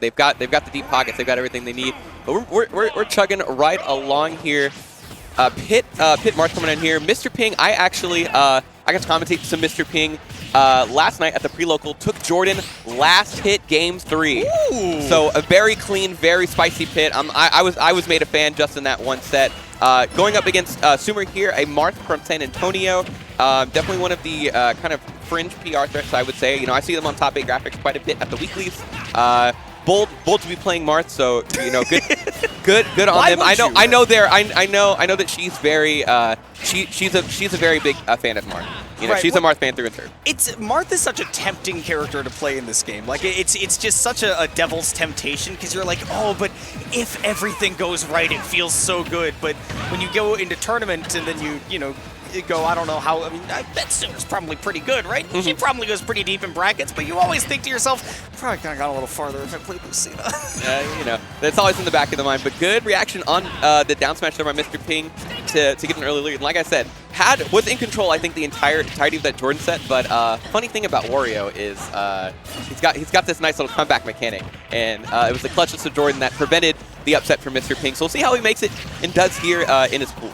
They've got the deep pockets. They've got everything they need. But we're chugging right along here. Pit Marth coming in here. Mr. Ping, I actually I got to commentate some Mr. Ping last night at the pre-local. Took Jordan last hit game 3. Ooh. So a very clean, very spicy Pit. I was made a fan just in that one set. Going up against Sumer here, a Marth from San Antonio. Definitely one of the kind of fringe PR threats, I would say. You know, I see them on Top 8 Graphics quite a bit at the weeklies. Bold to be playing Marth, so you know, good on them. I know that she's very she's a very big fan of Marth. You know, right. She's a Marth fan through and through. Marth is such a tempting character to play in this game. Like it's just such a devil's temptation because you're like, oh, but if everything goes right, it feels so good. But when you go into tournament and then you know. Go, I don't know how, I mean, I bet Sumer's probably pretty good, right? She probably goes pretty deep in brackets, but you always think to yourself, probably could have gone a little farther if I played Lucina. You know, that's always in the back of the mind, but good reaction on the down smash there by Mr. Ping to get an early lead. And like I said, was in control, I think, the entirety of that Jordan set, but funny thing about Wario is he's got this nice little comeback mechanic, and it was the clutchness of Jordan that prevented the upset from Mr. Ping. So we'll see how he makes it and does here in his pool.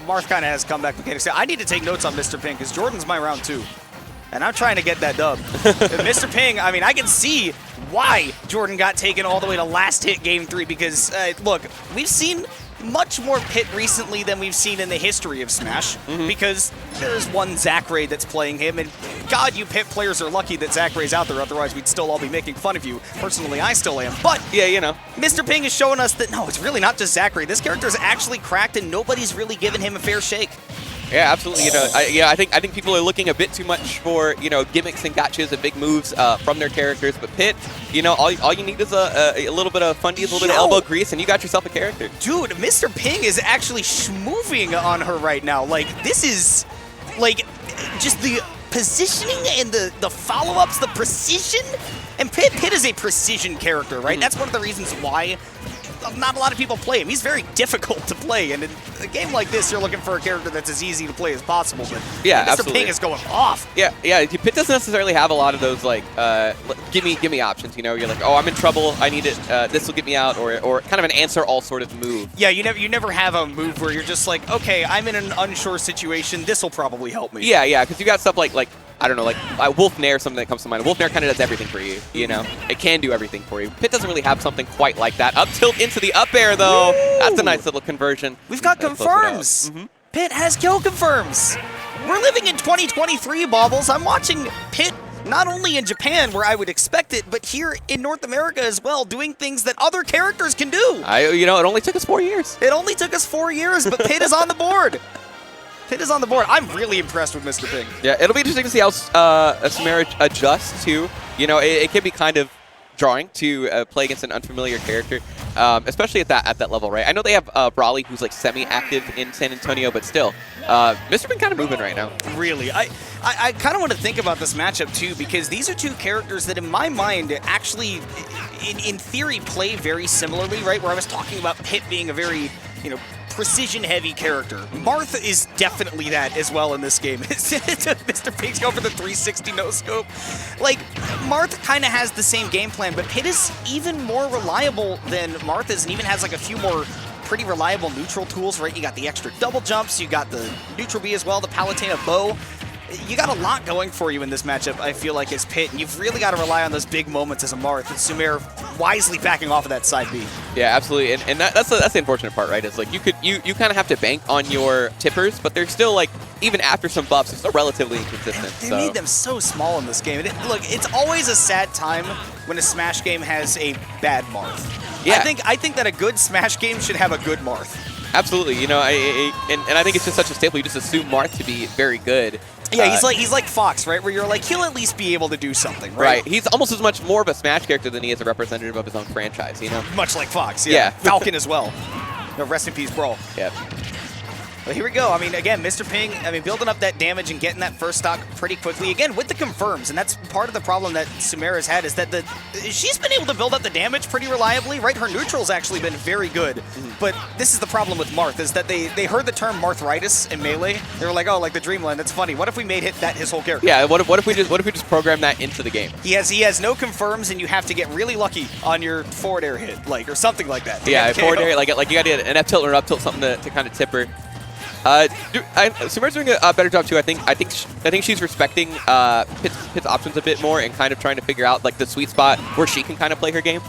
Marth kind of has comeback mechanics. I need to take notes on Mr. Ping because Jordan's my round 2. And I'm trying to get that dub. Mr. Ping, I mean, I can see why Jordan got taken all the way to last hit game 3 because, look, we've seen much more Pit recently than we've seen in the history of Smash because there's one Zackray that's playing him, and God, you Pit players are lucky that Zackray's out there, otherwise we'd still all be making fun of you. Personally, I still am, but yeah, you know, Mr. Ping is showing us that, no, it's really not just Zackray. This character's actually cracked, and nobody's really given him a fair shake. Yeah, absolutely. You know, I think people are looking a bit too much for, you know, gimmicks and gotchas and big moves from their characters. But Pit, you know, all you need is a little bit of fundies, a little bit of elbow grease, and you got yourself a character. Dude, Mr. Ping is actually schmooving on her right now. Like, this is, like, just the positioning and the follow-ups, the precision. And Pit is a precision character, right? That's one of the reasons why not a lot of people play him. He's very difficult to play, and in a game like this, you're looking for a character that's as easy to play as possible. But yeah, Mr. Ping is going off. Yeah. Pit doesn't necessarily have a lot of those like give me options. You know, you're like, oh, I'm in trouble. I need it. This will get me out, or kind of an answer all sort of move. Yeah, you never have a move where you're just like, okay, I'm in an unsure situation. This will probably help me. Yeah, because you got stuff like I don't know, like Wolf Nair, something that comes to mind. Wolf Nair kind of does everything for you, you know? It can do everything for you. Pit doesn't really have something quite like that. Up tilt into the up air, though. Woo! That's a nice little conversion. We've got confirms. Pit has kill confirms. We're living in 2023, Baubles. I'm watching Pit not only in Japan, where I would expect it, but here in North America as well, doing things that other characters can do. You know, it only took us 4 years. It only took us 4 years, but Pit is on the board. Pit is on the board. I'm really impressed with Mr. Ping. Yeah, it'll be interesting to see how Sumer adjusts to. You know, it can be kind of drawing to play against an unfamiliar character, especially at that level, right? I know they have Brawley, who's like semi-active in San Antonio, but still, Mr. Ping kind of moving right now. Really, I kind of want to think about this matchup too, because these are two characters that, in my mind, actually, in theory, play very similarly, right? Where I was talking about Pit being a very, you know, precision-heavy character. Marth is definitely that as well in this game. Mr. Ping's going for the 360 no-scope. Like, Marth kind of has the same game plan, but Pit is even more reliable than Marth is, and even has like a few more pretty reliable neutral tools, right? You got the extra double jumps, you got the neutral B as well, the Palutena bow. You got a lot going for you in this matchup, I feel like, as Pit, and you've really got to rely on those big moments as a Marth, and Sumer wisely backing off of that side B. Yeah, absolutely, and that's the unfortunate part, right? Is like you kind of have to bank on your tippers, but they're still like, even after some buffs, they're still relatively inconsistent. They made them so small in this game. And look, it's always a sad time when a Smash game has a bad Marth. Yeah. I think that a good Smash game should have a good Marth. Absolutely, you know, and I think it's just such a staple. You just assume Marth to be very good. Yeah, he's like Fox, right? Where you're like, he'll at least be able to do something, right? Right. He's almost as much more of a Smash character than he is a representative of his own franchise, you know? Much like Fox, yeah. Falcon as well. No, rest in peace, Brawl. Yeah. Well, here we go. I mean, again, Mr. Ping, building up that damage and getting that first stock pretty quickly. Again, with the confirms, and that's part of the problem that Sumaira's had, is that she's been able to build up the damage pretty reliably, right? Her neutral's actually been very good. But this is the problem with Marth, is that they heard the term Marthritis in Melee. They were like, oh, like the Dreamland, that's funny. What if we made that his whole character? Yeah, what if we just program that into the game? He has no confirms, and you have to get really lucky on your forward air hit, like, or something like that. Yeah, forward air, like you gotta get an F tilt or an up tilt, something to kind of tip her. Sumaira's doing a better job too. I think she's respecting Pit's options a bit more and kind of trying to figure out like the sweet spot where she can kind of play her game.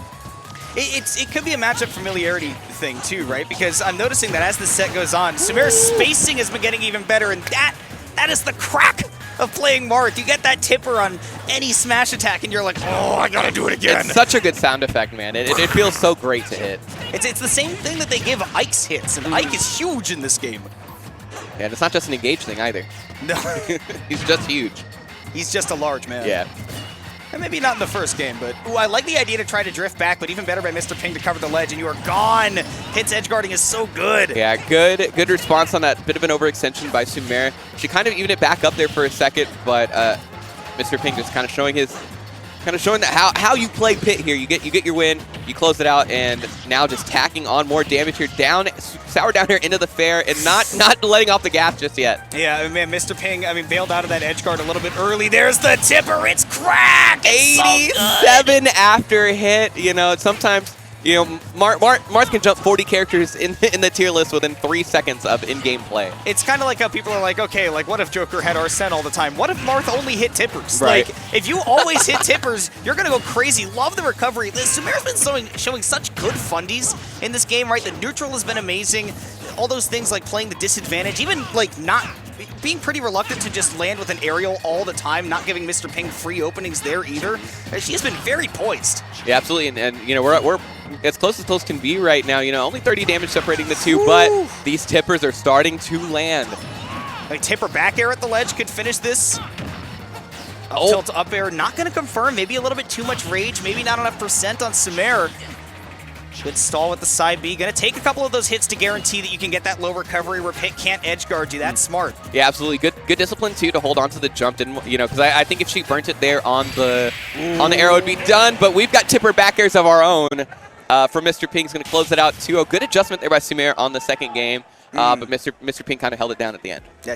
It could be a matchup familiarity thing too, right? Because I'm noticing that as the set goes on, Sumaira's spacing has been getting even better, and that is the crack of playing Marth. You get that tipper on any smash attack, and you're like, oh, I gotta do it again. It's such a good sound effect, man. It feels so great to hit. It's the same thing that they give Ike's hits, and Ike is huge in this game. Yeah, and it's not just an engage thing either. No. He's just huge. He's just a large man. Yeah. And maybe not in the first game, but ooh, I like the idea to try to drift back, but even better by Mr. Ping to cover the ledge, and you are gone. Hit's edge guarding is so good. Yeah, good response on that bit of an overextension by Sumaira. She kind of evened it back up there for a second, but Mr. Ping just kind of showing that how you play Pit here. You get your win, you close it out, and now just tacking on more damage here Sour down here into the fair and not letting off the gas just yet. Yeah, man, Mr. Ping, bailed out of that edge guard a little bit early. There's the tipper, it's cracked! 87 after hit. You know, sometimes, you know, Marth can jump 40 characters in the tier list within 3 seconds of in-game play. It's kind of like how people are like, okay, like what if Joker had Arsene all the time? What if Marth only hit tippers? Right. Like, if you always hit tippers, you're going to go crazy. Love the recovery. Sumaira's been showing such good fundies in this game, right? The neutral has been amazing. All those things like playing the disadvantage, even like not being pretty reluctant to just land with an aerial all the time, not giving Mr. Ping free openings there either. She has been very poised. Yeah, absolutely, and you know, we're as close can be right now. You know, only 30 damage separating the two, but these tippers are starting to land. Like tipper back air at the ledge could finish this. Tilt up air, not going to confirm. Maybe a little bit too much rage. Maybe not enough percent on Sumaira. Good stall with the side B. Going to take a couple of those hits to guarantee that you can get that low recovery where Pit can't edge guard you. That's smart. Yeah, absolutely. Good discipline too to hold on to the jump. And you know, because I think if she burnt it there on the arrow, it'd be done. But we've got tipper back airs of our own. For Mr. Ping's going to close it out 2-0. Good adjustment there by Sumaira on the second game. But Mr. Ping kind of held it down at the end. Yeah,